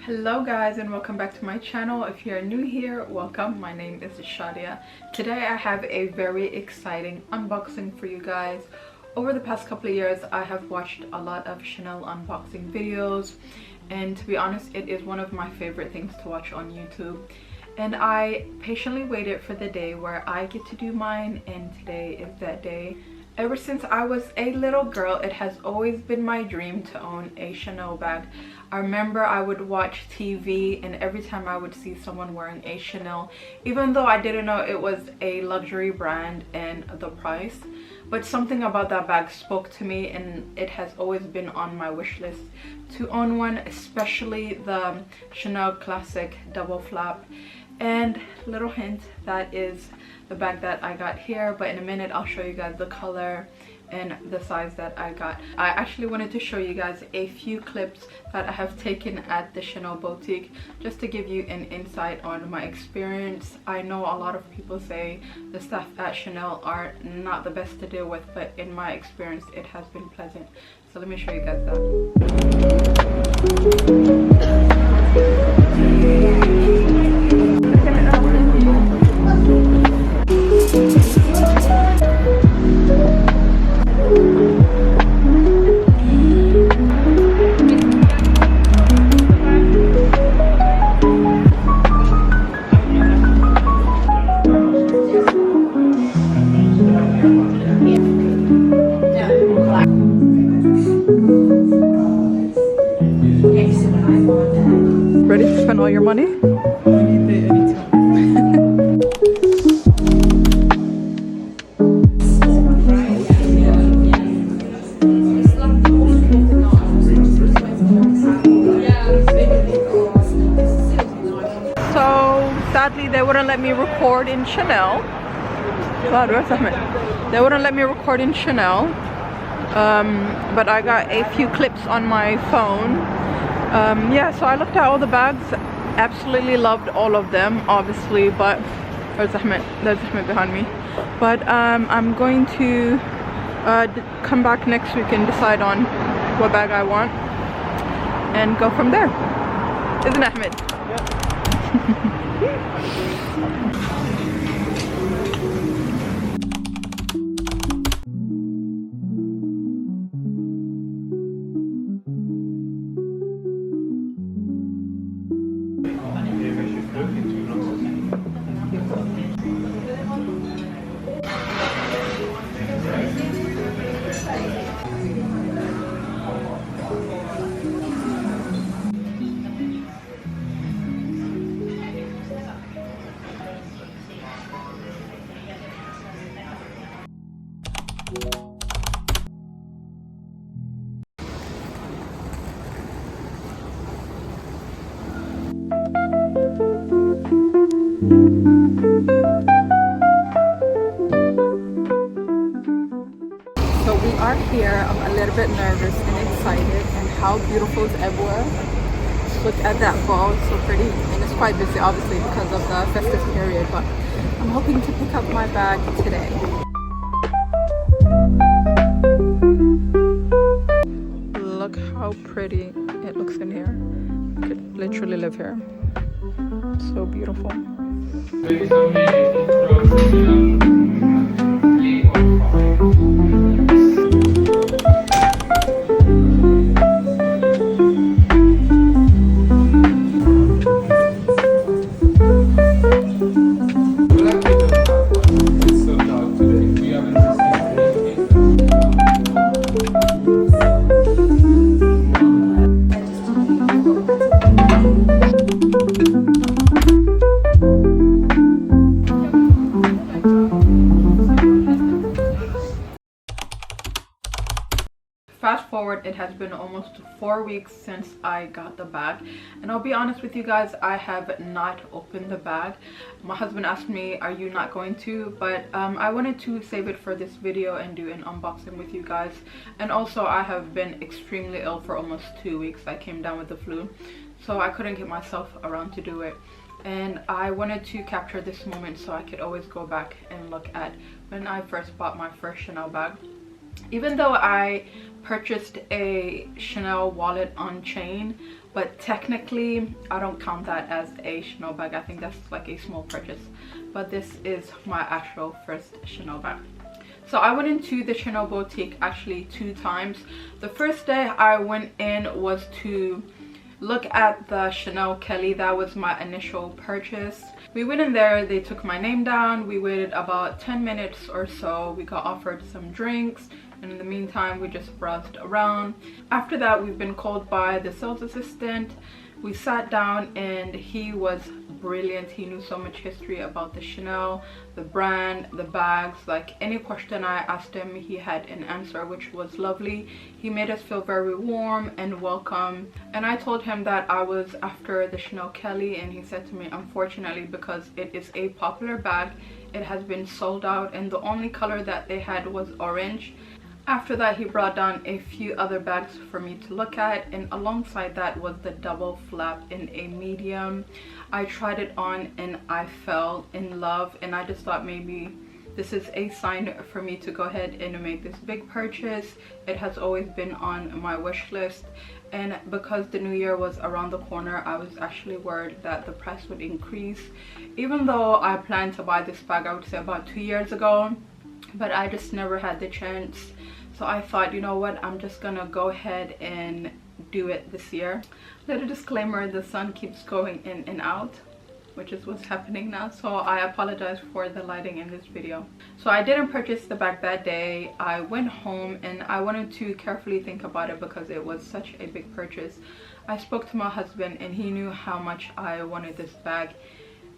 Hello guys, and welcome back to my channel. If you're new here, welcome. My name is Shadia. Today I have a very exciting unboxing for you guys. Over the past couple of years I have watched a lot of Chanel unboxing videos, and to be honest, it is one of my favorite things to watch on YouTube. And I patiently waited for the day where I get to do mine, and today is that day. Ever since I was a little girl, it has always been my dream to own a Chanel bag. I remember I would watch TV, and every time I would see someone wearing a Chanel, even though I didn't know it was a luxury brand and the price, but something about that bag spoke to me, and it has always been on my wish list to own one, especially the Chanel Classic double flap. And little hint, that is the bag that I got here, but in a minute I'll show you guys the color and the size that I got. I actually wanted to show you guys a few clips that I have taken at the Chanel boutique, just to give you an insight on my experience. I know a lot of people say the staff at Chanel are not the best to deal with, but in my experience it has been pleasant. So let me show you guys that. Ready to spend all your money? So sadly they wouldn't let me record in Chanel. They wouldn't let me record in Chanel, but I got a few clips on my phone. Yeah, so I looked at all the bags, absolutely loved all of them, obviously, but there's Ahmed behind me. But I'm going to come back next week and decide on what bag I want and go from there. Isn't it, Ahmed? Yeah. So we are here. I'm a little bit nervous and excited, and how beautiful is everywhere. Look at that ball, it's so pretty, and it's quite busy obviously because of the festive period, but I'm hoping to pick up my bag today. Look how pretty it looks in here. I could literally live here. So beautiful. Fast forward, it has been almost 4 weeks since I got the bag, and I'll be honest with you guys, I have not opened the bag. My husband asked me, are you not going to? But I wanted to save it for this video and do an unboxing with you guys. And also I have been extremely ill for almost 2 weeks. I came down with the flu, so I couldn't get myself around to do it, and I wanted to capture this moment so I could always go back and look at when I first bought my first Chanel bag. Even though I purchased a Chanel wallet on chain, but technically I don't count that as a Chanel bag. I think that's like a small purchase, but this is my actual first Chanel bag. So I went into the Chanel boutique actually 2 times. The first day I went in was to look at the Chanel Kelly. That was my initial purchase. We went in there, they took my name down, we waited about 10 minutes or so, we got offered some drinks, and in the meantime we just browsed around. After that, we've been called by the sales assistant. We sat down and he was brilliant. He knew so much history about the Chanel, the brand, the bags. Like any question I asked him, he had an answer, which was lovely. He made us feel very warm and welcome. And I told him that I was after the Chanel Kelly, and he said to me, unfortunately, because it is a popular bag, it has been sold out, and the only color that they had was orange. After that, he brought down a few other bags for me to look at, and alongside that was the double flap in a medium. I tried it on and I fell in love, and I just thought maybe this is a sign for me to go ahead and make this big purchase. It has always been on my wish list, and because the new year was around the corner, I was actually worried that the price would increase, even though I planned to buy this bag, I would say about 2 years ago, but I just never had the chance. So I thought, you know what, I'm just gonna go ahead and do it this year. Little disclaimer, the sun keeps going in and out, which is what's happening now, so I apologize for the lighting in this video. So I didn't purchase the bag that day. I went home and I wanted to carefully think about it because it was such a big purchase. I spoke to my husband and he knew how much I wanted this bag,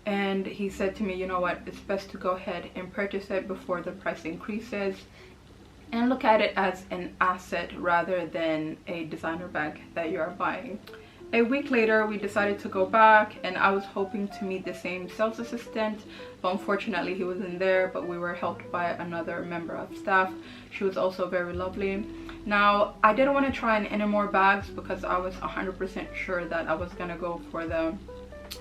and he said to me, you know what, it's best to go ahead and purchase it before the price increases, and look at it as an asset rather than a designer bag that you are buying. A week later, we decided to go back, and I was hoping to meet the same sales assistant, but unfortunately he wasn't there, but we were helped by another member of staff. She was also very lovely. Now, I didn't want to try on any more bags because I was 100% sure that I was gonna go for the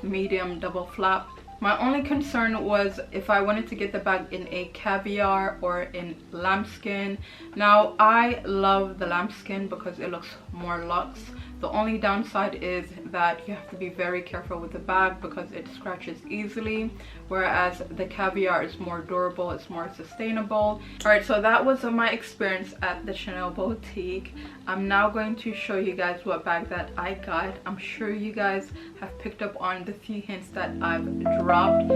medium double flap. My only concern was if I wanted to get the bag in a caviar or in lambskin. Now, I love the lambskin because it looks more luxe. The only downside is that you have to be very careful with the bag because it scratches easily, whereas the caviar is more durable, it's more sustainable. Alright, so that was my experience at the Chanel boutique. I'm now going to show you guys what bag that I got. I'm sure you guys have picked up on the few hints that I've dropped.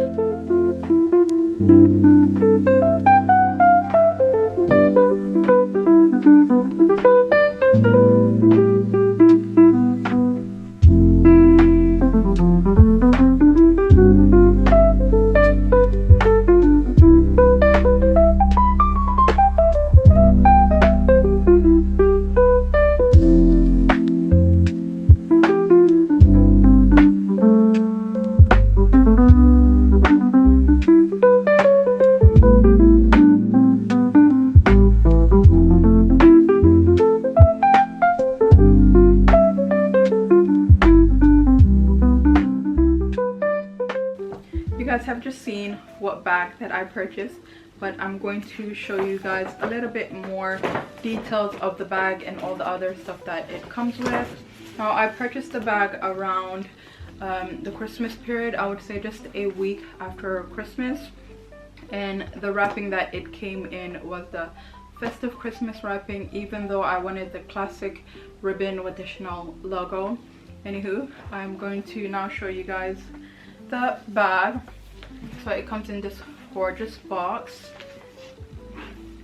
Have just seen what bag that I purchased, but I'm going to show you guys a little bit more details of the bag and all the other stuff that it comes with. Now, I purchased the bag around the Christmas period, I would say just a week after Christmas, and the wrapping that it came in was the festive Christmas wrapping, even though I wanted the classic ribbon with the Chanel logo. Anywho, I'm going to now show you guys the bag. So it comes in this gorgeous box.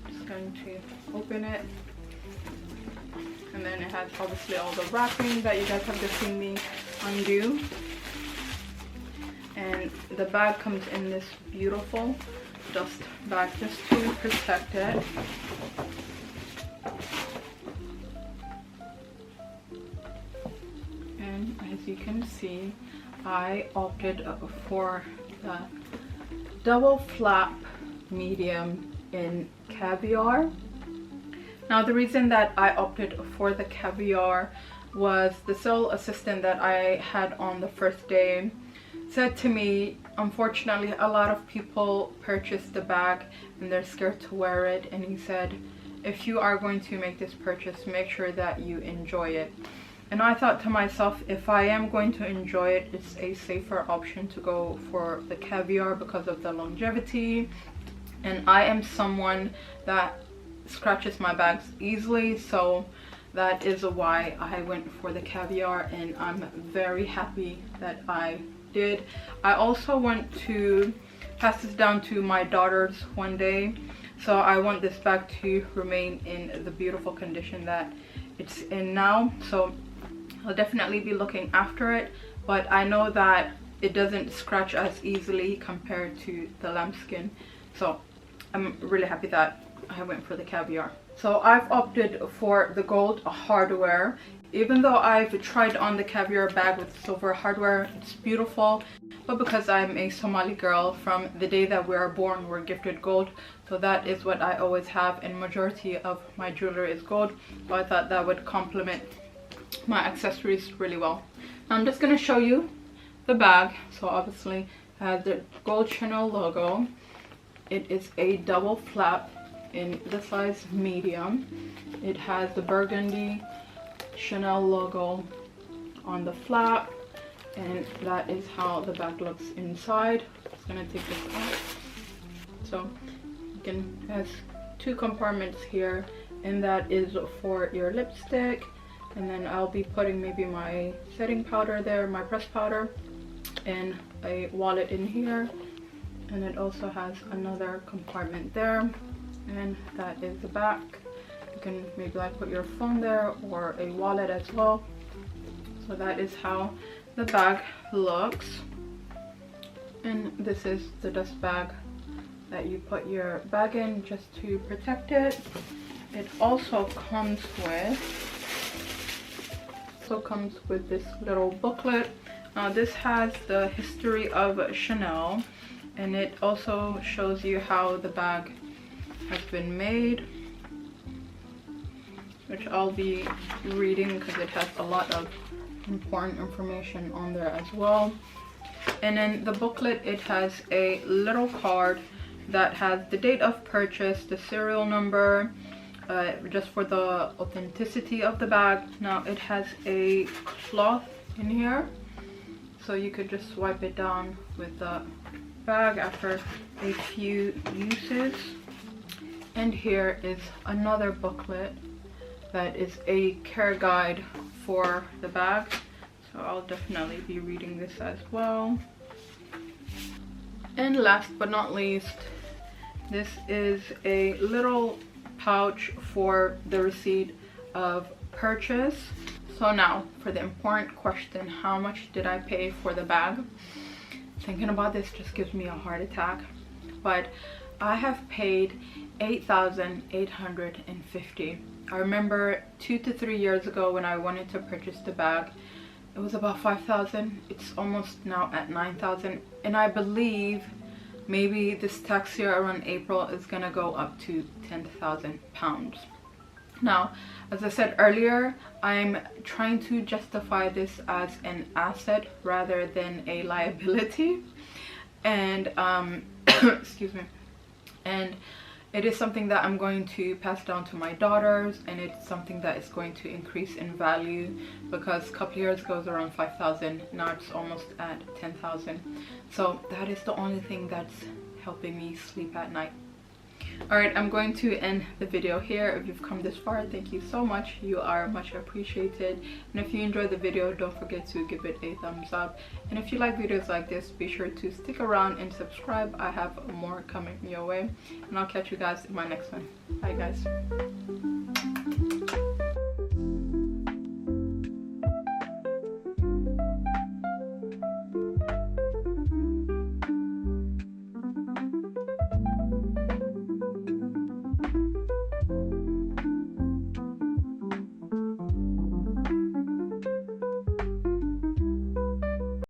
Just going to open it, and then it has obviously all the wrapping that you guys have just seen me undo, and the bag comes in this beautiful dust bag just to protect it. And as you can see, I opted for the double flap medium in caviar. Now, the reason that I opted for the caviar was the sales assistant that I had on the first day said to me, unfortunately, a lot of people purchase the bag and they're scared to wear it, and he said, if you are going to make this purchase, make sure that you enjoy it. And I thought to myself, if I am going to enjoy it, it's a safer option to go for the caviar because of the longevity. And I am someone that scratches my bags easily, so that is why I went for the caviar, and I'm very happy that I did. I also want to pass this down to my daughters one day, so I want this bag to remain in the beautiful condition that it's in now. So I'll definitely be looking after it, but I know that it doesn't scratch as easily compared to the lambskin, so I'm really happy that I went for the caviar. So I've opted for the gold hardware. Even though I've tried on the caviar bag with silver hardware, it's beautiful, but because I'm a Somali girl, from the day that we are born we're gifted gold, so that is what I always have, and majority of my jewelry is gold, so I thought that would complement my accessories really well. Now I'm just going to show you the bag. So obviously it has the gold Chanel logo. It is a double flap in the size medium. It has the burgundy Chanel logo on the flap, and that is how the bag looks inside. Just gonna take this out. So you can, it has two compartments here, and that is for your lipstick. And then I'll be putting maybe my setting powder there, my pressed powder, and a wallet in here. And it also has another compartment there, and that is the back. You can maybe like put your phone there or a wallet as well. So that is how the bag looks. And this is the dust bag that you put your bag in just to protect it. It also comes with this little booklet. Now this has the history of Chanel, and it also shows you how the bag has been made, which I'll be reading because it has a lot of important information on there as well. And in the booklet it has a little card that has the date of purchase, the serial number, just for the authenticity of the bag. Now it has a cloth in here, so you could just wipe it down with the bag after a few uses. And here is another booklet that is a care guide for the bag, so I'll definitely be reading this as well. And last but not least, this is a little pouch for the receipt of purchase. So now for the important question, how much did I pay for the bag? Thinking about this just gives me a heart attack, but I have paid $8,850. I remember 2 to 3 years ago when I wanted to purchase the bag, it was about 5,000. It's almost now at 9,000, and I believe maybe this tax year around April is gonna go up to 10,000 pounds. Now, as I said earlier, I'm trying to justify this as an asset rather than a liability, and excuse me, and it is something that I'm going to pass down to my daughters, and it's something that is going to increase in value, because a couple years ago it was around 5,000, now it's almost at 10,000. So that is the only thing that's helping me sleep at night. Alright, I'm going to end the video here. If you've come this far, thank you so much. You are much appreciated. And if you enjoyed the video, don't forget to give it a thumbs up. And if you like videos like this, be sure to stick around and subscribe. I have more coming your way. And I'll catch you guys in my next one. Bye guys.